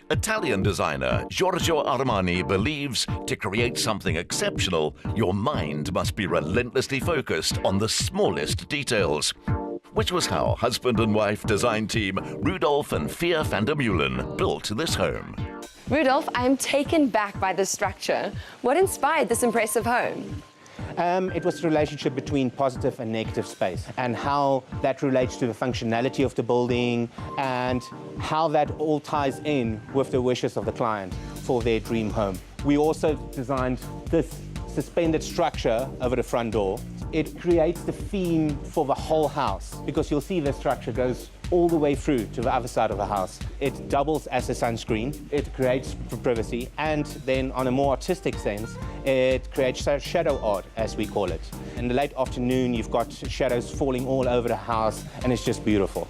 Italian designer Giorgio Armani believes to create something exceptional, your mind must be relentlessly focused on the smallest details. Which was how husband and wife design team Rudolf and Fia van der Meulen built this home. Rudolf, I am taken back by this structure. What inspired this impressive home? It was the relationship between positive and negative space and how that relates to the functionality of the building and how that all ties in with the wishes of the client for their dream home. We also designed this suspended structure over the front door. It creates the theme for the whole house because you'll see the structure goes all the way through to the other side of the house. It doubles as a sunscreen, it creates privacy, and then on a more artistic sense, it creates a shadow art, as we call it. In the late afternoon, you've got shadows falling all over the house, and it's just beautiful.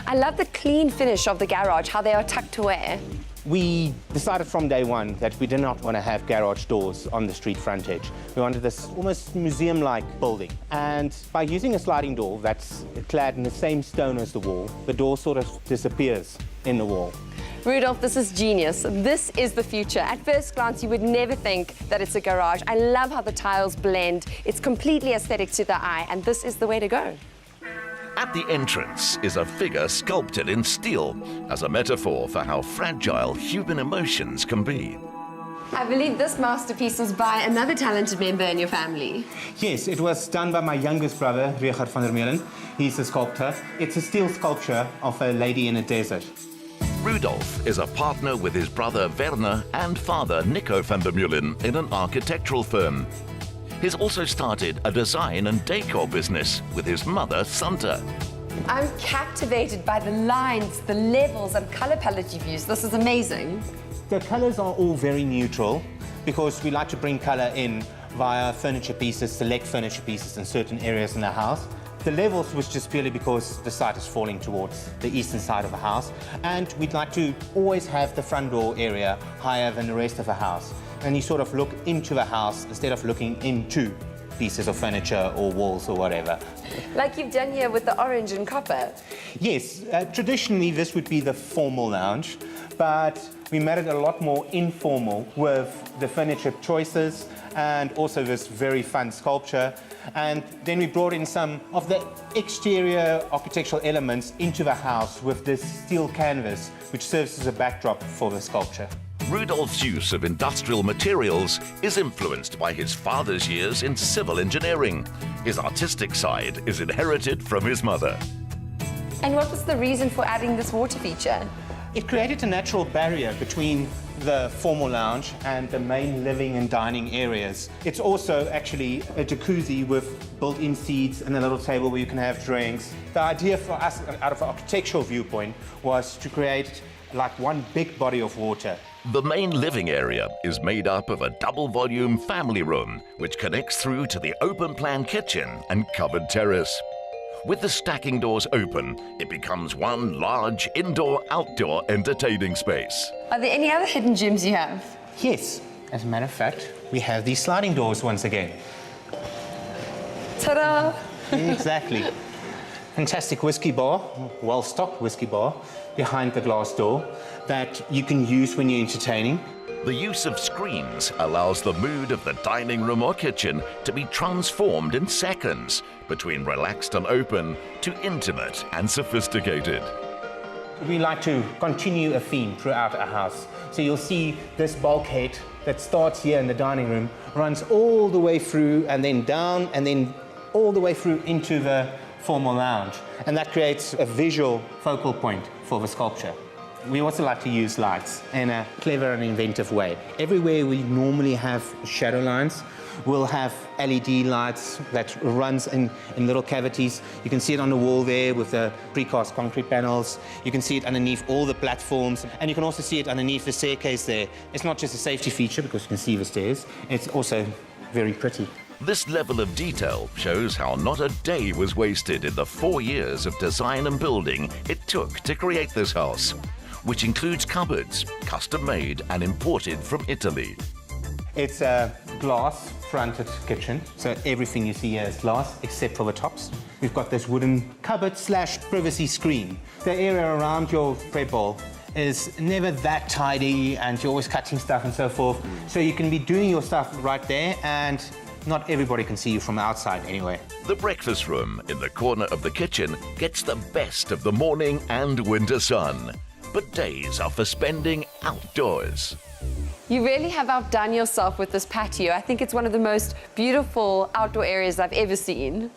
I love the clean finish of the garage, how they are tucked away. We decided from day one that we did not want to have garage doors on the street frontage. We wanted this almost museum-like building. And by using a sliding door that's clad in the same stone as the wall, the door sort of disappears in the wall. Rudolf, this is genius. This is the future. At first glance, you would never think that it's a garage. I love how the tiles blend. It's completely aesthetic to the eye, and this is the way to go. At the entrance is a figure sculpted in steel as a metaphor for how fragile human emotions can be. I believe this masterpiece was by another talented member in your family. Yes, it was done by my youngest brother, Richard van der Meulen. He's a sculptor. It's a steel sculpture of a lady in a desert. Rudolf is a partner with his brother Werner and father Nico van der Meulen in an architectural firm. He's also started a design and decor business with his mother, Santa. I'm captivated by the lines, the levels and color palette you've used. This is amazing. The colors are all very neutral because we like to bring color in via furniture pieces, select furniture pieces in certain areas in the house. The levels was just purely because the site is falling towards the eastern side of the house, and we'd like to always have the front door area higher than the rest of the house. And you sort of look into the house instead of looking into pieces of furniture or walls or whatever. Like you've done here with the orange and copper. Yes, traditionally this would be the formal lounge, but we made it a lot more informal with the furniture choices and also this very fun sculpture. And then we brought in some of the exterior architectural elements into the house with this steel canvas, which serves as a backdrop for the sculpture. Rudolf's use of industrial materials is influenced by his father's years in civil engineering. His artistic side is inherited from his mother. And what was the reason for adding this water feature? It created a natural barrier between the formal lounge and the main living and dining areas. It's also actually a jacuzzi with built-in seats and a little table where you can have drinks. The idea for us, out of an architectural viewpoint, was to create like one big body of water. The main living area is made up of a double-volume family room, which connects through to the open-plan kitchen and covered terrace. With the stacking doors open, it becomes one large indoor-outdoor entertaining space. Are there any other hidden gems you have? Yes, as a matter of fact, we have these sliding doors once again. Ta-da! Exactly. Fantastic whiskey bar, well-stocked whiskey bar, behind the glass door that you can use when you're entertaining. The use of screens allows the mood of the dining room or kitchen to be transformed in seconds, between relaxed and open to intimate and sophisticated. We like to continue a theme throughout our house. So you'll see this bulkhead that starts here in the dining room, runs all the way through and then down and then all the way through into the formal lounge. And that creates a visual focal point for the sculpture. We also like to use lights in a clever and inventive way. Everywhere we normally have shadow lines, we'll have LED lights that runs in little cavities. You can see it on the wall there with the precast concrete panels. You can see it underneath all the platforms, and you can also see it underneath the staircase there. It's not just a safety feature because you can see the stairs. It's also very pretty. This level of detail shows how not a day was wasted in the 4 years of design and building it took to create this house, which includes cupboards, custom-made and imported from Italy. It's a glass-fronted kitchen, so everything you see here is glass except for the tops. We've got this wooden cupboard/privacy screen. The area around your prep bowl is never that tidy and you're always cutting stuff and so forth. So you can be doing your stuff right there and not everybody can see you from outside anyway. The breakfast room in the corner of the kitchen gets the best of the morning and winter sun. But days are for spending outdoors. You really have outdone yourself with this patio. I think it's one of the most beautiful outdoor areas I've ever seen.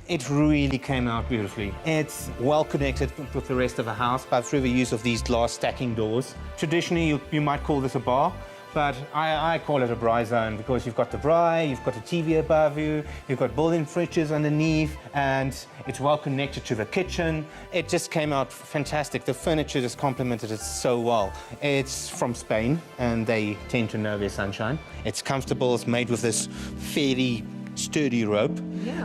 It really came out beautifully. It's well connected with the rest of the house by through the use of these glass stacking doors. Traditionally, you might call this a bar, but I call it a braai zone because you've got the braai, you've got a TV above you, you've got built-in fridges underneath, and it's well connected to the kitchen. It just came out fantastic. The furniture just complemented it so well. It's from Spain, and they tend to know their sunshine. It's comfortable, it's made with this fairly sturdy rope,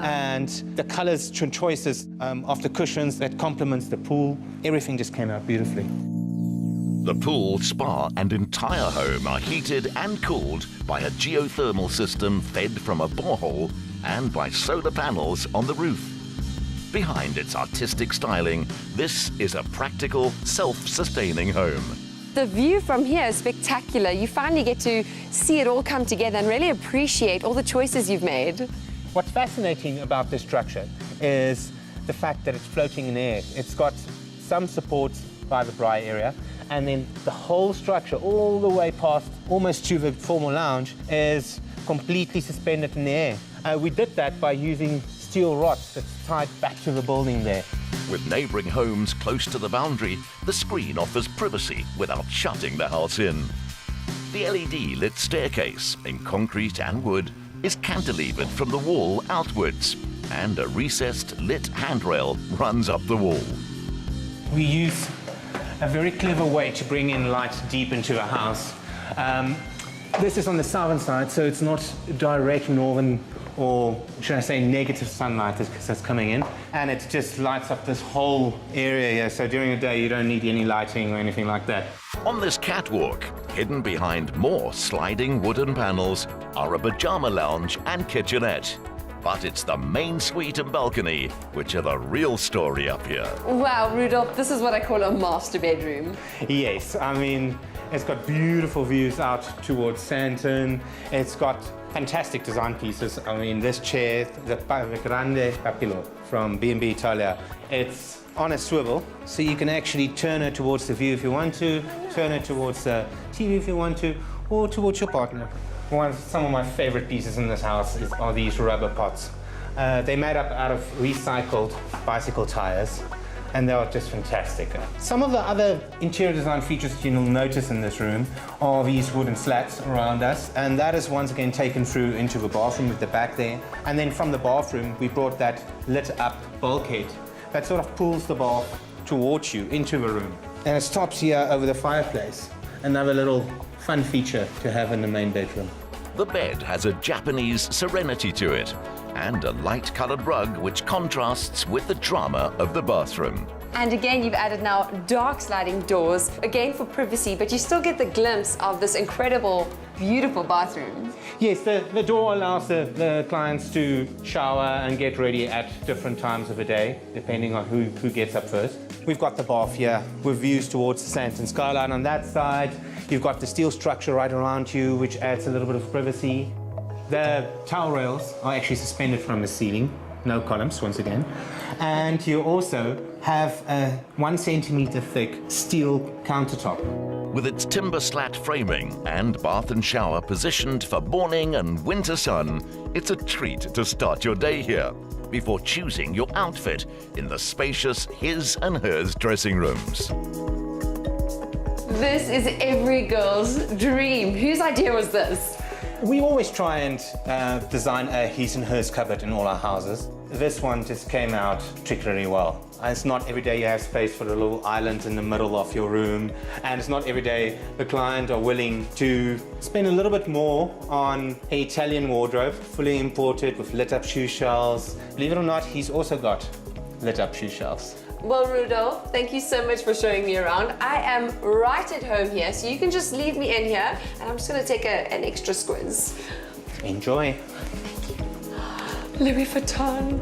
and the colors choices of the cushions that complements the pool, everything just came out beautifully. The pool, spa and entire home are heated and cooled by a geothermal system fed from a borehole and by solar panels on the roof. Behind its artistic styling, this is a practical, self-sustaining home. The view from here is spectacular. You finally get to see it all come together and really appreciate all the choices you've made. What's fascinating about this structure is the fact that it's floating in air. It's got some support by the braai area, and then the whole structure all the way past almost to the formal lounge is completely suspended in the air. We did that by using steel rods that's tied back to the building there. With neighbouring homes close to the boundary, the screen offers privacy without shutting the house in. The LED lit staircase, in concrete and wood, is cantilevered from the wall outwards, and a recessed lit handrail runs up the wall. We use a very clever way to bring in light deep into the house. This is on the southern side, so it's not direct northern, or should I say negative sunlight that's coming in, and it just lights up this whole area here. So during the day you don't need any lighting or anything like that. On this catwalk, hidden behind more sliding wooden panels, are a pyjama lounge and kitchenette. But it's the main suite and balcony which are the real story up here. Wow, Rudolph, this is what I call a master bedroom. Yes, I mean, it's got beautiful views out towards Sandton. It's got fantastic design pieces. I mean, this chair, the Grande Capillo from B&B Italia, it's on a swivel, so you can actually turn it towards the view if you want to, turn it towards the TV if you want to, or towards your partner. Some of my favorite pieces in this house are these rubber pots. They're made up out of recycled bicycle tires, and they're just fantastic. Some of the other interior design features that you'll notice in this room are these wooden slats around us, and that is once again taken through into the bathroom at the back there. And then from the bathroom, we brought that lit up bulkhead that sort of pulls the bath towards you into the room. And it stops here over the fireplace. Another little fun feature to have in the main bedroom. The bed has a Japanese serenity to it, and a light-coloured rug which contrasts with the drama of the bathroom. And again, you've added now dark sliding doors, again for privacy, but you still get the glimpse of this incredible, beautiful bathroom. Yes, the door allows the clients to shower and get ready at different times of the day, depending on who gets up first. We've got the bath here with views towards the Sandton skyline on that side. You've got the steel structure right around you, which adds a little bit of privacy. The towel rails are actually suspended from the ceiling, no columns once again. And you also have a 1 centimeter thick steel countertop. With its timber slat framing and bath and shower positioned for morning and winter sun, it's a treat to start your day here before choosing your outfit in the spacious his and hers dressing rooms. This is every girl's dream. Whose idea was this? We always try and design a his and hers cupboard in all our houses. This one just came out particularly well. It's not every day you have space for a little island in the middle of your room, and it's not every day the client are willing to spend a little bit more on an Italian wardrobe, fully imported with lit up shoe shelves. Believe it or not, he's also got lit up shoe shelves. Well, Rudolph, thank you so much for showing me around. I am right at home here, so you can just leave me in here, and I'm just going to take an extra squiz. Enjoy. Louis Vuitton.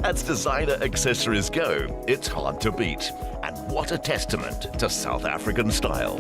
As designer accessories go, it's hard to beat. And what a testament to South African style.